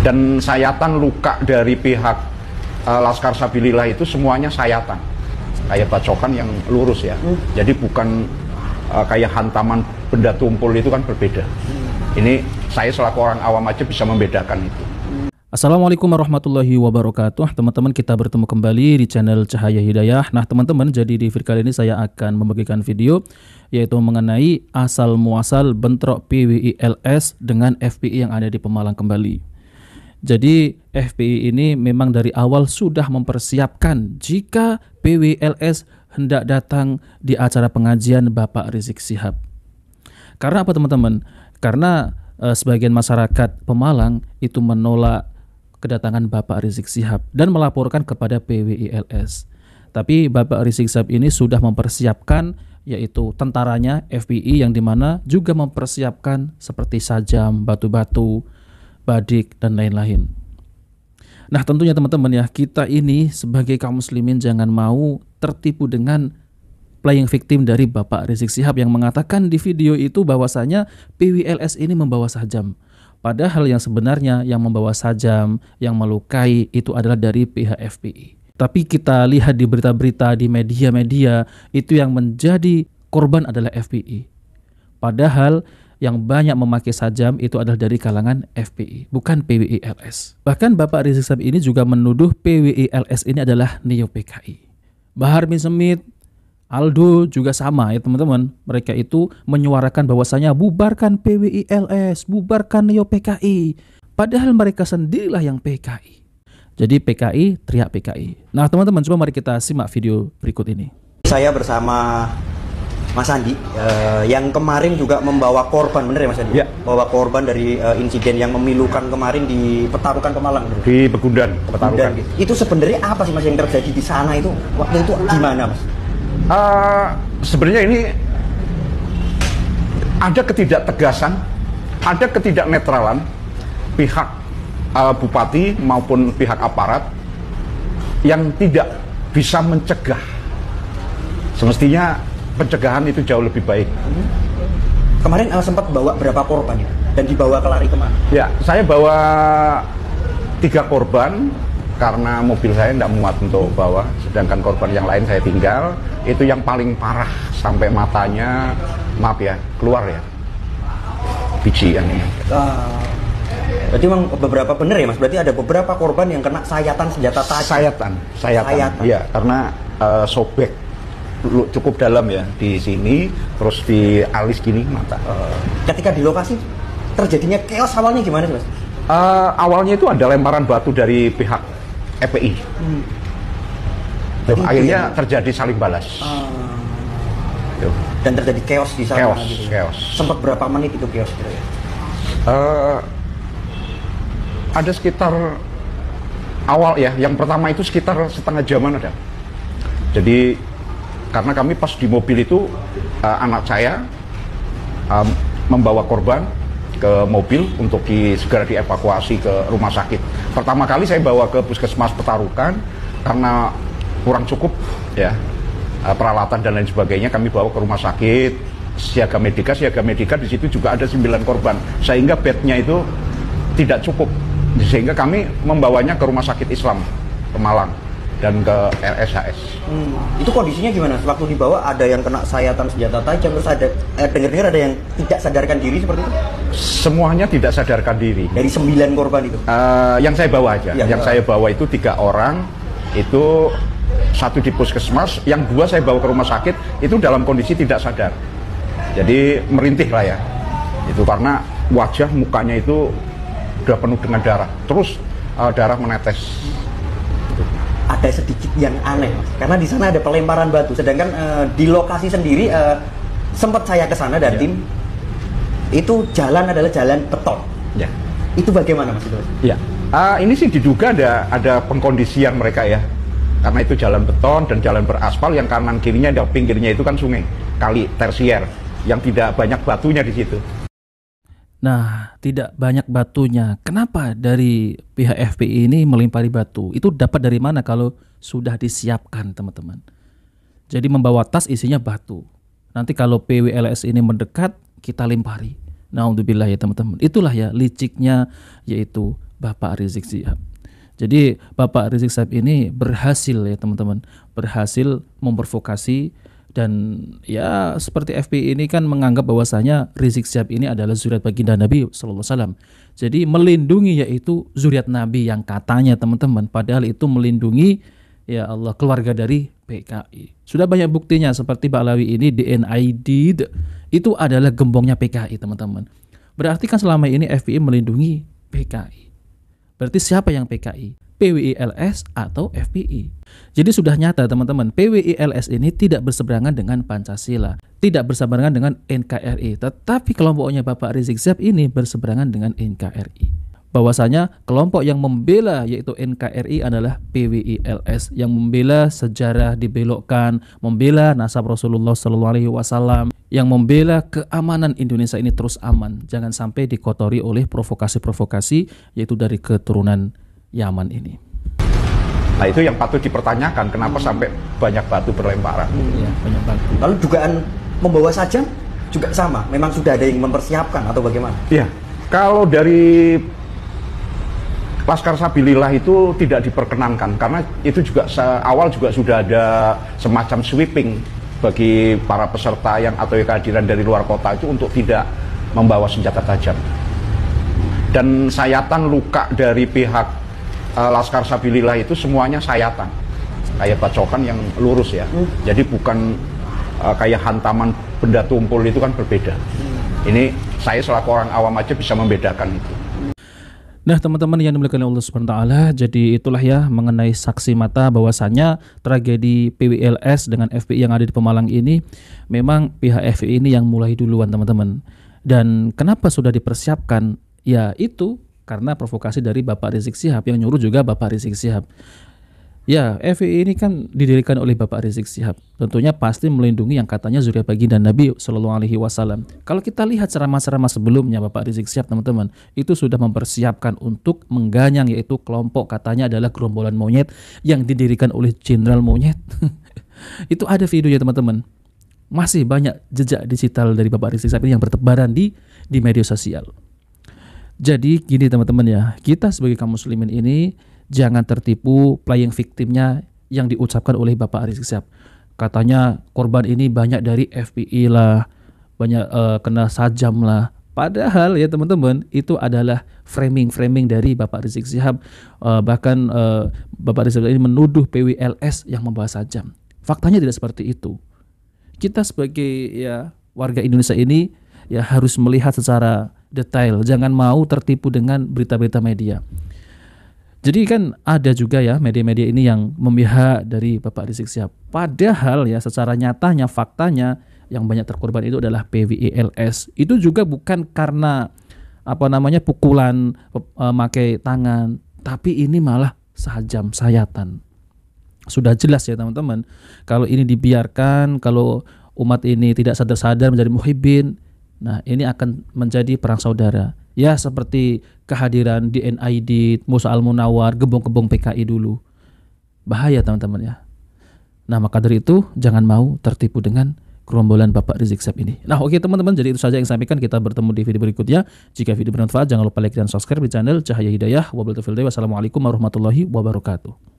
Dan sayatan luka dari pihak Laskar Sabilillah itu semuanya sayatan, kayak bacokan yang lurus ya. Jadi bukan kayak hantaman benda tumpul, itu kan berbeda. Ini saya selaku orang awam aja bisa membedakan itu. Assalamualaikum warahmatullahi wabarakatuh. Teman-teman, kita bertemu kembali di channel Cahaya Hidayah. Nah teman-teman, jadi di video kali ini saya akan membagikan video yaitu mengenai asal muasal bentrok PWILS dengan FPI yang ada di Pemalang kembali. Jadi FPI ini memang dari awal sudah mempersiapkan jika PWILS hendak datang di acara pengajian Bapak Rizik Syihab. Karena apa teman-teman? Karena sebagian masyarakat Pemalang itu menolak kedatangan Bapak Rizik Syihab dan melaporkan kepada PWILS. Tapi Bapak Rizik Syihab ini sudah mempersiapkan yaitu tentaranya FPI yang dimana juga mempersiapkan seperti sajam, batu-batu, badik, dan lain-lain. Nah tentunya teman-teman ya, kita ini sebagai kaum muslimin jangan mau tertipu dengan playing victim dari Bapak Rizik Syihab yang mengatakan di video itu bahwasanya PWILS ini membawa sajam. Padahal yang sebenarnya yang membawa sajam, yang melukai itu adalah dari pihak FPI. Tapi kita lihat di berita-berita di media-media itu yang menjadi korban adalah FPI. Padahal yang banyak memakai sajam itu adalah dari kalangan FPI, bukan PWILS. Bahkan Bapak Rizik Syihab ini juga menuduh PWILS ini adalah Neo PKI. Bahar bin Smith, Aldo juga sama ya teman-teman. Mereka itu menyuarakan bahwasanya bubarkan PWILS, bubarkan Neo PKI. Padahal mereka sendirilah yang PKI. Jadi PKI teriak PKI. Nah teman-teman, coba mari kita simak video berikut ini. Saya bersama Mas Andi yang kemarin juga membawa korban, bener ya Mas Andi? Ya. Bawa korban dari insiden yang memilukan kemarin di Petarukan Pemalang. Bener? Di Pegundan, Petarukan. Gitu. Itu sebenarnya apa sih Mas yang terjadi di sana itu? Waktu itu gimana Mas? Sebenarnya ini ada ketidaktegasan, ada ketidaknetralan pihak bupati maupun pihak aparat yang tidak bisa mencegah. Semestinya pencegahan itu jauh lebih baik. Kemarin sempat bawa berapa korban ya? Dan dibawa ke lari kemana? Ya, saya bawa 3 korban karena mobil saya tidak muat untuk bawa, sedangkan korban yang lain saya tinggal. Itu yang paling parah sampai matanya, maaf ya, keluar ya, bijian ini. Berarti memang beberapa bener ya Mas? Berarti ada beberapa korban yang kena sayatan senjata tajam. Sayatan. Iya, karena sobek cukup dalam ya di sini, terus di alis gini mata. Ketika di lokasi terjadinya chaos awalnya gimana sih Mas? Awalnya itu ada lemparan batu dari pihak FPI. Akhirnya terjadi saling balas. Dan terjadi chaos di sana. Chaos. Sempat berapa menit itu chaos kira-kira? Ada sekitar awal ya, yang pertama itu sekitar setengah jaman ada. Jadi karena kami pas di mobil itu anak saya membawa korban ke mobil untuk segera dievakuasi ke rumah sakit. Pertama kali saya bawa ke Puskesmas Petarukan karena kurang cukup ya peralatan dan lain sebagainya, kami bawa ke rumah sakit siaga medika di situ juga ada 9 korban sehingga bednya itu tidak cukup, sehingga kami membawanya ke rumah sakit Islam Pemalang dan ke RSHS. Itu kondisinya gimana? Waktu dibawa ada yang kena sayatan senjata tajam, terus ada dengar-dengar ada yang tidak sadarkan diri seperti itu? Semuanya tidak sadarkan diri. Dari 9 korban itu? Yang saya bawa aja. Ya, yang saya bawa itu 3 orang, itu 1 di puskesmas, yang 2 saya bawa ke rumah sakit itu dalam kondisi tidak sadar. Jadi merintih lah ya. Itu karena wajah mukanya itu udah penuh dengan darah. Terus darah menetes. Ada sedikit yang aneh Mas, karena di sana ada pelemparan batu, sedangkan di lokasi sendiri sempat saya ke sana dan tim itu jalan adalah jalan beton. Ya. Itu bagaimana Mas itu? Ya. Ini sih diduga ada pengkondisian mereka ya, karena itu jalan beton dan jalan beraspal, yang kanan kirinya dan pinggirnya itu kan sungai, kali tersier yang tidak banyak batunya di situ. Nah, tidak banyak batunya. Kenapa dari pihak FPI ini melempari batu? Itu dapat dari mana kalau sudah disiapkan, teman-teman? Jadi membawa tas isinya batu. Nanti kalau PWILS ini mendekat, kita lempari. Naudzubillah ya teman-teman. Itulah ya liciknya yaitu Bapak Rizik Syihab. Jadi Bapak Rizik Syihab ini berhasil ya teman-teman, berhasil memprovokasi. Dan ya seperti FPI ini kan menganggap bahwasanya Rizik Syihab ini adalah zuriat baginda Nabi sallallahu alaihi wasallam. Jadi melindungi yaitu zuriat Nabi yang katanya teman-teman, padahal itu melindungi ya Allah keluarga dari PKI. Sudah banyak buktinya seperti Ba'lawi ini DNID itu adalah gembongnya PKI teman-teman. Berarti kan selama ini FPI melindungi PKI. Berarti siapa yang PKI? PWILS atau FPI. Jadi sudah nyata teman-teman, PWILS ini tidak berseberangan dengan Pancasila, tidak berseberangan dengan NKRI, tetapi kelompoknya Bapak Rizik Syihab ini berseberangan dengan NKRI. Bahwasanya kelompok yang membela yaitu NKRI adalah PWILS, yang membela sejarah dibelokkan, membela nasab Rasulullah SAW, yang membela keamanan Indonesia ini terus aman, jangan sampai dikotori oleh provokasi-provokasi yaitu dari keturunan Yaman ini. Nah itu yang patut dipertanyakan, kenapa sampai banyak batu berlemparan. Ya, banyak batu. Lalu dugaan membawa sajam juga sama, memang sudah ada yang mempersiapkan atau bagaimana? Iya, kalau dari Laskar Sabilillah itu tidak diperkenankan, karena itu juga awal juga sudah ada semacam sweeping bagi para peserta yang atau kehadiran dari luar kota itu untuk tidak membawa senjata tajam. Dan sayatan luka dari pihak Laskar Sabilillah itu semuanya sayatan, kayak bacokan yang lurus ya. Jadi bukan kayak hantaman benda tumpul, itu kan berbeda. Ini saya selaku orang awam aja bisa membedakan itu. Nah teman-teman yang dimuliakan Allah Subhanahu wa taala, jadi itulah ya mengenai saksi mata bahwasanya tragedi PWILS dengan FPI yang ada di Pemalang ini memang pihak FPI ini yang mulai duluan teman-teman. Dan kenapa sudah dipersiapkan? Ya itu karena provokasi dari Bapak Rizik Syihab, yang nyuruh juga Bapak Rizik Syihab. Ya, FPI ini kan didirikan oleh Bapak Rizik Syihab. Tentunya pasti melindungi yang katanya zuriat baginda Nabi sallallahu alaihi wasallam. Kalau kita lihat ceramah-ceramah sebelumnya Bapak Rizik Syihab teman-teman, itu sudah mempersiapkan untuk mengganyang yaitu kelompok katanya adalah gerombolan monyet yang didirikan oleh jenderal monyet. Itu ada videonya teman-teman. Masih banyak jejak digital dari Bapak Rizik Syihab ini yang bertebaran di media sosial. Jadi gini teman-teman ya, kita sebagai kaum muslimin ini jangan tertipu playing victimnya yang diucapkan oleh Bapak Rizik Syihab. Katanya korban ini banyak dari FPI lah, banyak kena sajam lah. Padahal ya teman-teman itu adalah framing dari Bapak Rizik Syihab. Bahkan Bapak Rizik Syihab ini menuduh PWILS yang membawa sajam. Faktanya tidak seperti itu. Kita sebagai ya warga Indonesia ini ya harus melihat secara detail, jangan mau tertipu dengan berita-berita media. Jadi kan ada juga ya media-media ini yang memihak dari Bapak Rizik Syihab. Padahal ya secara nyatanya, faktanya yang banyak terkorban itu adalah PWILS. Itu juga bukan karena pukulan pakai tangan, tapi ini malah sajam, sayatan. Sudah jelas ya teman-teman, kalau ini dibiarkan, kalau umat ini tidak sadar-sadar menjadi muhibbin, nah ini akan menjadi perang saudara. Ya seperti kehadiran DNID, Musa Al-Munawar, gebong-gebong PKI dulu. Bahaya teman-teman ya. Nah maka dari itu jangan mau tertipu dengan gerombolan Bapak Rizik Syihab ini. Nah oke teman-teman, jadi itu saja yang saya sampaikan. Kita bertemu di video berikutnya. Jika video bermanfaat jangan lupa like dan subscribe di channel Cahaya Hidayah. Wassalamualaikum warahmatullahi wabarakatuh.